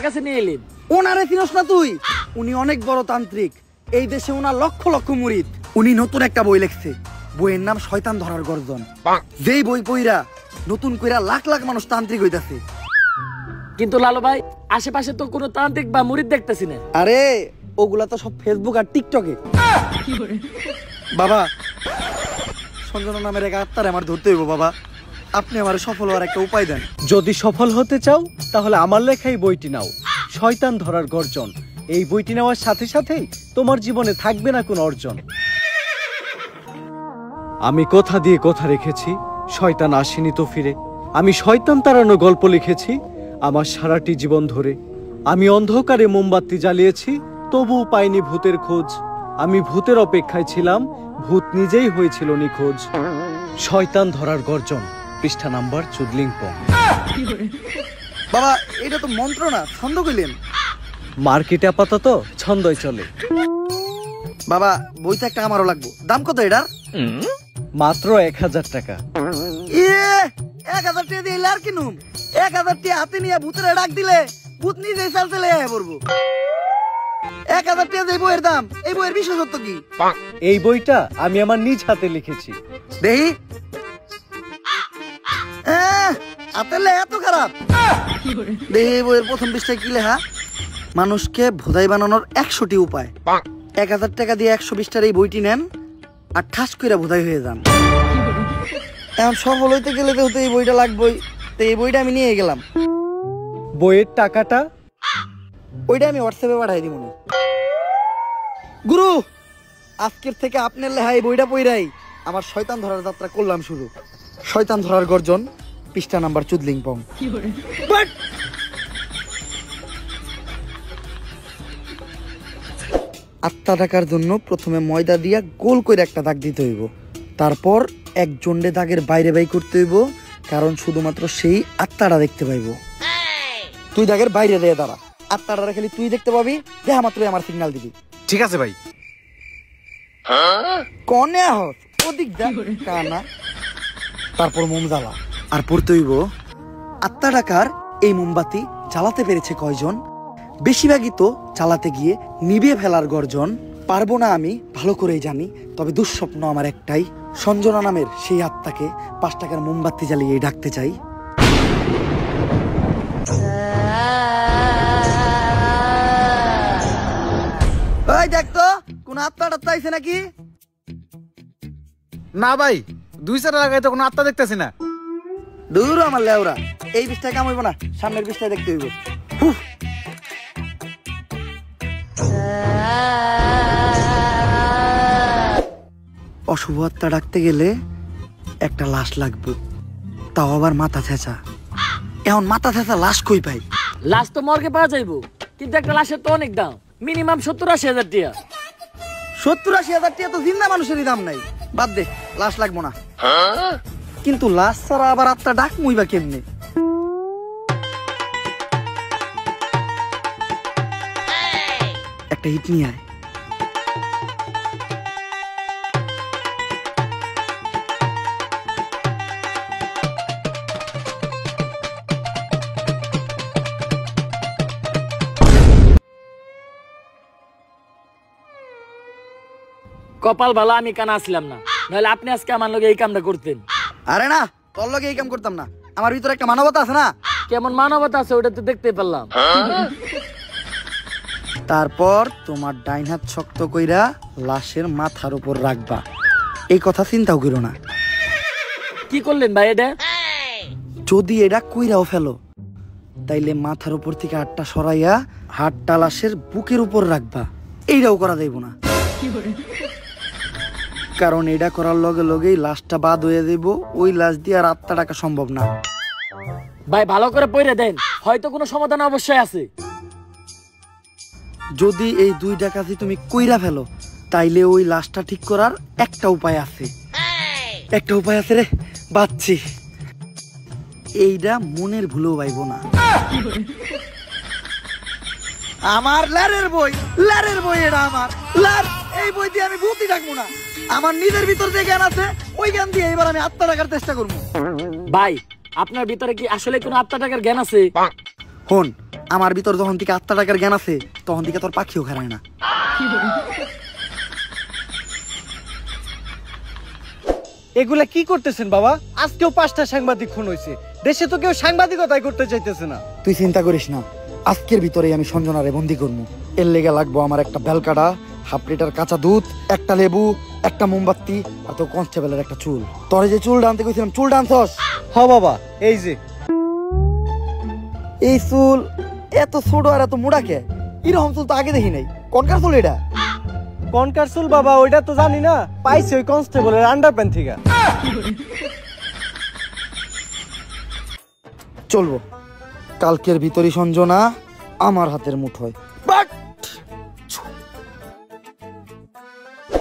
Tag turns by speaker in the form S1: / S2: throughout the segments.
S1: কাছে নিয়ে এলেন?
S2: ওনারে চিনস না তুই? উনি অনেক বড় তান্ত্রিক, এই দেশে ওনার লক্ষ লক্ষ মুরিদ। উনি নতুন একটা বই লিখছে, বইয়ের নাম শয়তান ধরার গর্জন। যেই বই পইরা নতুন কইরা লাখ লাখ মানুষ তান্ত্রিক হইতাছে।
S1: কিন্তু লালু ভাই, আশেপাশে তো কোনো তান্ত্রিক বা মুরিদ দেখতেছি না।
S2: আরে ওগুলা তো সব ফেসবুক আর টিকটকে। বাবা, সঞ্জনা নামের এক আত্মারে আমার ধরতে হইব বাবা, আপনি আমার সফল হওয়ার একটা উপায় দেন।
S3: যদি সফল হতে চাও তাহলে আমার লেখা এই বইটি নাও, শয়তান ধরার গর্জন। এই বইটি নেওয়ার সাথে সাথেই তোমার জীবনে থাকবে না কোনো অর্জন। আমি কথা দিয়ে কথা রেখেছি, শয়তান আসেনি তো ফিরে। আমি শয়তান তাড়ানো গল্প লিখেছি আমার সারাটি জীবন ধরে। আমি অন্ধকারে মোমবাতি জ্বালিয়েছি, তবুও পাইনি ভূতের খোঁজ। আমি ভূতের অপেক্ষায় ছিলাম, ভূত নিজেই হয়েছিল নিখোঁজ। শয়তান ধরার গর্জন, পৃষ্ঠা নাম্বার চুদলিংপং।
S2: বাবা, এটা তো মন্ত্র না, ছন্দ কইলেন।
S3: মার্কেটে আপাতত ছন্দই চলে।
S2: বাবা, বইটা একটা আমারও লাগবো। দাম কত এটার?
S3: মাত্র 1000 টাকা।
S2: 1000 টাকা দিয়ে আর কিনুম? 1000 টাকা হাতে নিয়ে ভূতের ডাক দিলে ভূত নিজেই চাল চলে পড়বো। 1000 টাকা দিয়ে বইয়ের দাম, এই বইয়ের বিশেষত্ব কি?
S3: এই বইটা আমি আমার নিজ হাতে লিখেছি।
S2: দেখি, হাতের লেখা এত খারাপ? দেখি বইয়ের প্রথম পৃষ্ঠায় কি লেখা? মানুষকে ভোদাই বানানোর 100টি উপায়। 1000 টাকা দিয়ে 120টার এই বইটি নেন আর ঠাস কইরা ভোদাই হয়ে যান। এখন সফল হইতে গেলে তো এই বইটা লাগবেই, তো এই বইটা আমি নিয়ে গেলাম।
S3: বইয়ের টাকাটা?
S2: ওইটা আমি হোয়াটসঅ্যাপে পাঠাই দিব। গুরু, আজকের থেকে আপনার লেখা এই বইটা পইরাই আমার শয়তান ধরার যাত্রা করলাম শুরু। শয়তান ধরার গর্জন, পৃষ্ঠা নাম্বার চুদলিংপং। আত্মা ডাকার জন্য প্রথমে ময়দা দিয়া গোল করে একটা দাগ দিতে হইব, তারপর এক জন্ডে দাগের বাইরে বাই করতে হইব, কারণ শুধুমাত্র সেই আত্মাটা দেখতে পাইব। তুই দাগের বাইরে দিয়ে দাঁড়া, আত্মাটা খালি তুই দেখতে পাবি, দেখা মাত্রই আমার সিগন্যাল দিবি।
S4: ঠিক আছে ভাই।
S2: কনে আহস ওদিক যা কানা। তারপর মোম জ্বালা আর পড়তে হইব, আত্মা ডাকার এই মোমবাতি জ্বালাতে পেরেছে কয়জন? বেশিরভাগই তো চালাতে গিয়ে নিভিয়ে ফেলার গর্জন। পারবো না আমি ভালো করেই জানি, তবে দুঃস্বপ্ন আমার একটাই, সঞ্জনা নামের সেই আত্মাকে 5 টাকার মোমবাতি জ্বালিয়ে ডাকতে চাই। ওই দেখ তো কোন আত্মা টাত্মা আইছে নাকি?
S4: না ভাই, 2 লাগাই তো কোনো আত্মা দেখতেছি না।
S2: দূর আমার লেওরা, এই বিষটা কাম হইব না, সামনের বিষটা দেখতে হইব। অশুভ আত্মা ডাকতে গেলে একটা লাশ লাগবে, তাও আবার মাথা ছেঁচা। এখন মাথা ছেঁচা লাশ কই পাই?
S1: লাশ তো মর্গে পাওয়া যাইবো, কিন্তু একটা লাশের তো অনেক দাম, মিনিমাম 70-80 হাজার টাকা।
S2: 70-80 হাজার টাকা তো জিন্দা মানুষেরই দাম নাই। বাদ দে, লাশ লাগবো না। কিন্তু লাশ ছাড়া আবার আত্মা ডাক মুইবা কেমনে? একটা হিট নিয়ে আয়।
S1: কপাল ভালো আমি কানা আসলাম না, নাহলে আপনি আজকে আমার লগে এই কামটা করতেন।
S2: আরে না, তোর লগে এই কাম করতাম না। আমার ভিতরে একটা মানবতা আছে না?
S1: কেমন মানবতা আছে ওটা তো দেখতে পারলাম।
S2: তারপর তোমার ডাইন হাত শক্ত কইরা লাশের মাথার উপর রাখবা, এই কথা চিন্তাও করো না।
S1: কি করলেন ভাই এটা?
S2: যদি এটা কইরাও ফেলো, তাইলে মাথার উপর থেকে হাতটা সরাইয়া হাতটা লাশের বুকের উপর রাখবা, এইটাও করা যাইব না। কারণ এটা করার লগে লগেই লাশটা বাদ হয়ে যাইব, ওই লাশ দিয়ে আর আত্মা ডাকা সম্ভব না।
S1: ভাই ভালো করে পড়ে দেন, হয়তো কোনো সমাধান অবশ্যই আছে।
S2: যদি এই 2 ডাকাতি তুমি কইরা ফেলো, তাইলে ওই লাশটা ঠিক করার একটা উপায় আছে। একটা উপায় আছে রে, বাচ্চি। এইটা মনের ভুলেও পাইব না। আমার লারের বই, লারের বই, এটা আমার লার। এই বই দিয়ে আমি ভূতই ডাকবো না। আমার নিজের ভিতর যে জ্ঞান আছে, ওই জ্ঞান দিয়ে এবার আমি আত্মা ডাকার চেষ্টা করবো।
S1: ভাই আপনার ভিতরে কি আসলে কোনো আত্মা ডাকার জ্ঞান আছে?
S2: হন, আমার ভিতর যখন থেকে আত্মা টাকার জ্ঞান আছে তখন থেকে তোর পাখিও খারায় না।
S3: এগুলা কি করতেছেন বাবা? আজকেও 5টা সাংবাদিক খুন হয়েছে, দেশে তো কেউ সাংবাদিকতাই করতে চাইতেছে না।
S2: তুই চিন্তা করিস না, আজকের ভিতরেই আমি সঞ্জনারে বন্দি করবো। এর লেগে লাগবো আমার একটা বেলকাটা, 1/2 লিটার কাঁচা দুধ, একটা লেবু, একটা মোমবাতি আর তো কনস্টেবলের একটা চুল। তোরে যে চুল ডানতে কইছিলাম, চুল ডানছস?
S3: হ বাবা, এই যে
S2: এই চুল এত ছোট আর এত মোড়া কে? এরকম চুল তো আগে দেখি নাই। কনকার চুল এটা?
S3: কনকার চুল বাবা, ওইটা তো জানি না, পাইছে ওই কনস্টেবলের আন্ডারপ্যান্ট থেকে।
S2: চলবো, কালকের ভিতরই সঞ্জনা আমার হাতের মুঠোয়।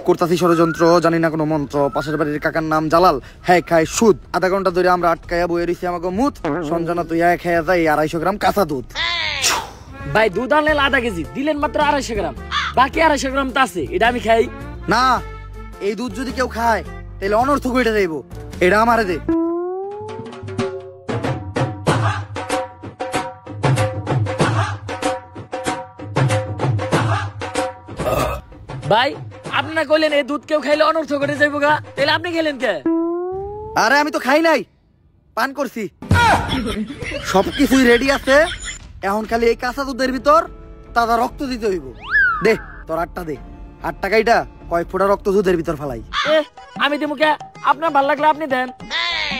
S2: করতাছি ষড়যন্ত্র, জানি না কোনো মন্ত্র। পাশের বাড়ির কাকার নাম জালাল, হ্যাঁ খায় সুদ। আধা ঘন্টা ধরে আমরা আটকায়া বয়ে রইছি আমাকে মুত। সঞ্জনা তুই এক খেয়ে যাই 250 গ্রাম কাঁচা দুধ।
S1: ভাই দুধ আনলেন 1/2 কেজি, দিলেন মাত্র 250 গ্রাম, বাকি 250 গ্রাম তো আছে, এটা আমি খাই
S2: না। এই দুধ যদি কেউ খায় তাহলে অনর্থক হইটা যাইব। এটা আমারে দে।
S1: ভাই আপনি না কইলেন এই দুধ কেউ খাইলে অনর্থ করে যাইব গা, তাহলে আপনি খেলেন কে?
S2: আরে আমি তো খাই নাই, পান করছি। সবকিছুই রেডি আছে, এখন খালি এই কাঁচা দুধের ভিতর তাজা রক্ত দিতে হইব। দে তোর 8টা দে। 8 টাকাইটা কয়েক ফোঁটা রক্ত দুধের ভিতর ফালাই।
S1: আমি দিমু কে? আপনার ভালো লাগলে আপনি দেন।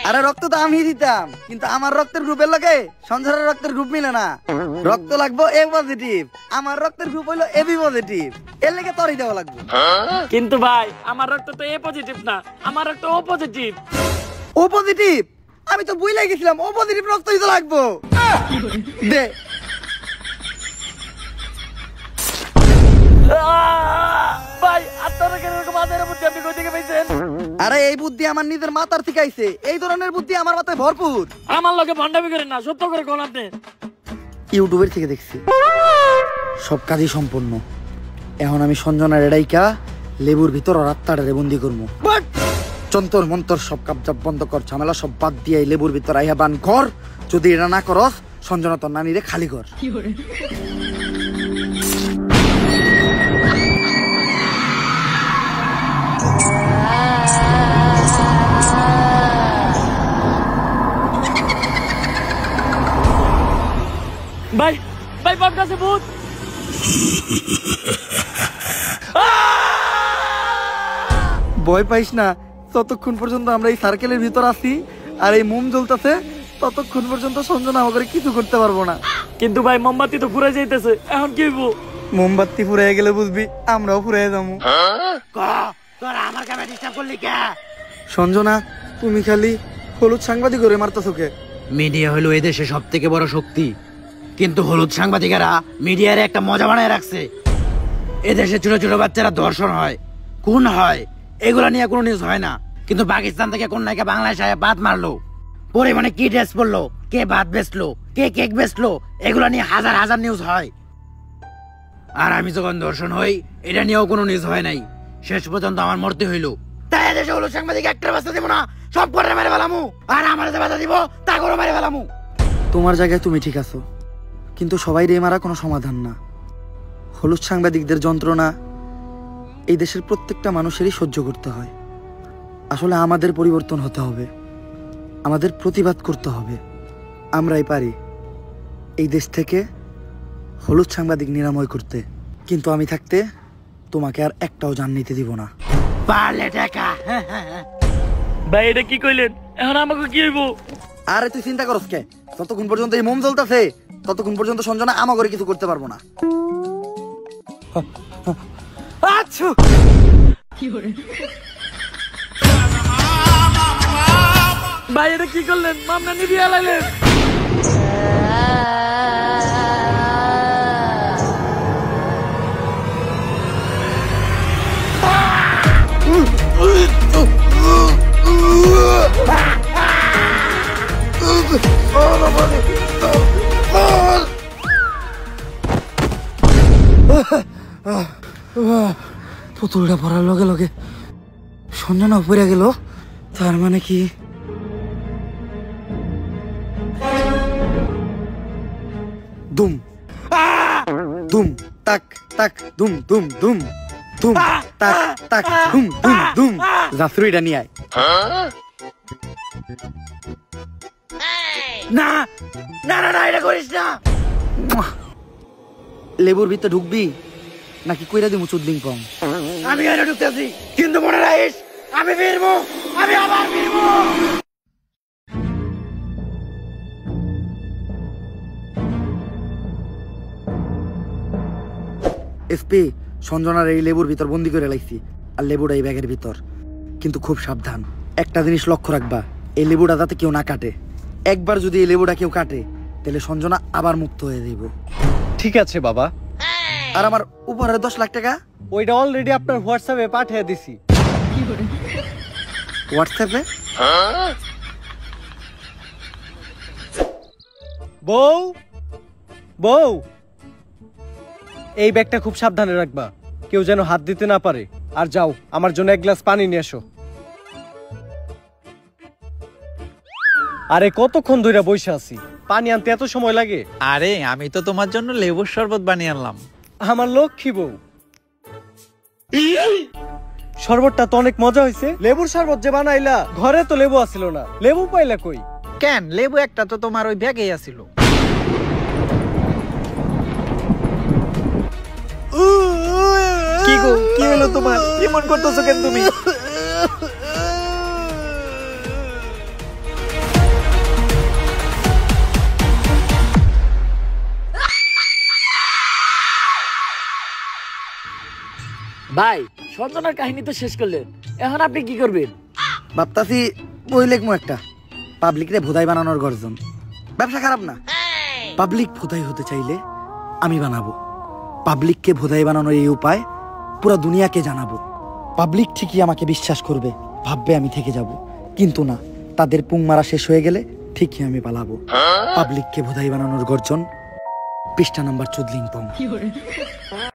S2: আরে রক্ত তো আমি দিতাম, কিন্তু আমার রক্তের গ্রুপের লগে সঞ্জয়ের রক্তের গ্রুপ মিলে না। রক্ত লাগবো এ পজিটিভ, আমার রক্তের গ্রুপ হইলো এবি পজিটিভ। এর লেগে তোরই দেওয়া লাগবে।
S1: কিন্তু ভাই আমার রক্ত তো এ পজিটিভ না, আমার রক্ত ও পজিটিভ।
S2: ও পজিটিভ? আমি তো বুঝলাই গেছিলাম ও পজিটিভ রক্তই তো লাগবো। দে।
S1: ভাই আপনারা কেন এরকম আদের বুদ্ধি আপনি কই থেকে পাইছেন?
S2: আরে এই বুদ্ধি আমার নিজের মাথার থেকে আইছে। এই ধরনের বুদ্ধি আমার মাথায় ভরপুর।
S1: আমার লগে ভন্ডামি করেন না, সত্য করে কোন আপনি।
S2: ইউটিউবের থেকে দেখছি, সব কাজই সম্পূর্ণ। এখন আমি সঞ্জনার এড়াইকা লেবুর ভিতর আর আত্মাটারে বন্দি করবো। যন্তর মন্তর সব কাপজাপ বন্ধ কর, ঝামেলা সব বাদ দিয়ে লেবুর ভিতর আইয়া বান কর। যদি এটা না করস সঞ্জনা তোর নানিরে খালি কর।
S1: ভাই ভাই বাপ কাছে ভূত।
S2: ভয় পাইস না, ততক্ষণ পর্যন্ত আমরা এই সার্কেলের ভিতর আছি আর এই মোম জ্বলতেছে, ততক্ষণ পর্যন্ত সঞ্জনা আমাকে কিছু করতে পারবো না।
S1: কিন্তু ভাই মোমবাতি তো ফুরাই যাইতেছে, এখন কি হইব?
S2: মোমবাতি ফুরাই গেলে বুঝবি আমরাও ফুরাই যাবো।
S1: আমার কামে ডিস্টার্ব করলি কে?
S2: সঞ্জনা তুমি খালি হলুদ সাংবাদিক করে মারতেছো কে?
S5: মিডিয়া হলো এদেশে সব থেকে বড় শক্তি, কিন্তু হলুদ সাংবাদিকেরা মিডিয়ার একটা মজা বানায় রাখছে। এদেশে ছোট ছোট বাচ্চারা ধর্ষণ হয়, খুন হয়, এগুলা নিয়ে কোনো নিউজ হয় না। কিন্তু পাকিস্তান থেকে কোন নায়িকা বাংলাদেশে ভাত মারলো, পরিমাণে কি ড্রেস পরলো, কে ভাত বেচলো, কে কেক বেচলো, এগুলা নিয়ে হাজার হাজার নিউজ হয়। আর আমি যখন ধর্ষণ হই, এটা নিয়েও কোনো নিউজ হয় নাই। শেষ পর্যন্ত আমার মরতে হইলো। তাই এদেশে হলুদ সাংবাদিক একটা বাচ্চা দিব না, সব করে মেরে ফেলামু। আর আমার যে বাধা দিব তা করে মেরে ফেলামু।
S2: তোমার জায়গায় তুমি ঠিক আছো, কিন্তু সবাই রে মারা কোনো সমাধান না। হলুদ সাংবাদিকদের যন্ত্রণা এই দেশের প্রত্যেকটা মানুষেরই সহ্য করতে হয়। আসলে আমাদের পরিবর্তন হতে হবে, আমাদের প্রতিবাদ করতে হবে। আমরাই পারি এই দেশ থেকে হলুদ সাংবাদিক নিরাময় করতে। কিন্তু আমি থাকতে তোমাকে আর একটাও জান নিতে দিব না।
S5: পারলে টাকা।
S1: ভাই এটা কি কইলেন? এখন আমাকে কি হইব?
S2: আরে তুই চিন্তা করস কে? ততক্ষণ পর্যন্ত এই মোম জ্বলতেছে, ততক্ষণ পর্যন্ত সঞ্জনা আমাকে কিছু করতে পারবো না।
S3: আচ্ছা
S1: ভাই এটা কি করলেন? মামলা নিবিয়া লাইলেন।
S2: পুতুলটা পড়ার লগে লগে সঞ্জনা পড়ে গেল, তার মানে কি দুম ধুম তাক তাক ধুম ধুম ধুম ধুম তাক তাক ধুম ধুম ধুম জাফরুইটা নিয়ে আয়।
S5: না না না না এটা করিস না।
S2: লেবুর ভিতরে ঢুকবি নাকি কইরা দিমু চুদলিং পং?
S5: আমি এনে ঢুকতেছি, কিন্তু মনে রাখিস আমি ফিরবো, আমি আবার ফিরবো।
S2: এসপি, সঞ্জনার এই লেবুর ভিতর বন্দি করে লাইছি, আর লেবুটা এই ব্যাগের ভিতর। কিন্তু খুব সাবধান, একটা জিনিস লক্ষ্য রাখবা, এই লেবুটা যাতে কেউ না কাটে। একবার যদি এই লেবুটা কেউ কাটে তাহলে সঞ্জনা আবার মুক্ত হয়ে যাইব।
S3: ঠিক আছে বাবা।
S2: আর আমার উপহারের 10 লাখ টাকা
S3: ওইটা অলরেডি আপনার হোয়াটসঅ্যাপে পাঠিয়ে দিছি।
S2: হোয়াটসঅ্যাপে?
S3: বউ বউ, এই ব্যাগটা খুব সাবধানে রাখবা, কেউ যেন হাত দিতে না পারে। আর যাও, আমার জন্য 1 গ্লাস পানি নিয়ে এসো। আরে কতক্ষণ ধরে বসে আছি, পানি আনতে এত সময় লাগে?
S6: আরে আমি তো তোমার জন্য লেবুর শরবত বানিয়ে আনলাম।
S3: আমার লক্ষ্মী বউ। শরবতটা তো অনেক মজা হয়েছে। লেবুর শরবত যে বানাইলা, ঘরে তো লেবু আসিল না, লেবু পাইলা কই?
S6: কেন, লেবু একটা তো তোমার ওই ব্যাগেই আছিল। কি গো, কি হলো তোমার? এমন করতেছো কেন তুমি?
S1: ভাই, সঞ্জনার কাহিনী তো শেষ করলেন, এখন আপনি কি করবেন?
S2: ভাবতাছি বই লেখমু একটা, পাবলিকরে ভোদাই বানানোর গর্জন। ব্যবসা খারাপ না, পাবলিক ভোদাই হতে চাইলে আমি বানাবো। পাবলিককে ভোদাই বানানোর এই উপায় পুরো দুনিয়াকে জানাবো। পাবলিক ঠিকই আমাকে বিশ্বাস করবে, ভাববে আমি থেকে যাব। কিন্তু না, তাদের পুং মারা শেষ হয়ে গেলে ঠিকই আমি পালাবো। পাবলিককে ভোদাই বানানোর গর্জন, পৃষ্ঠা নাম্বার 14 পং।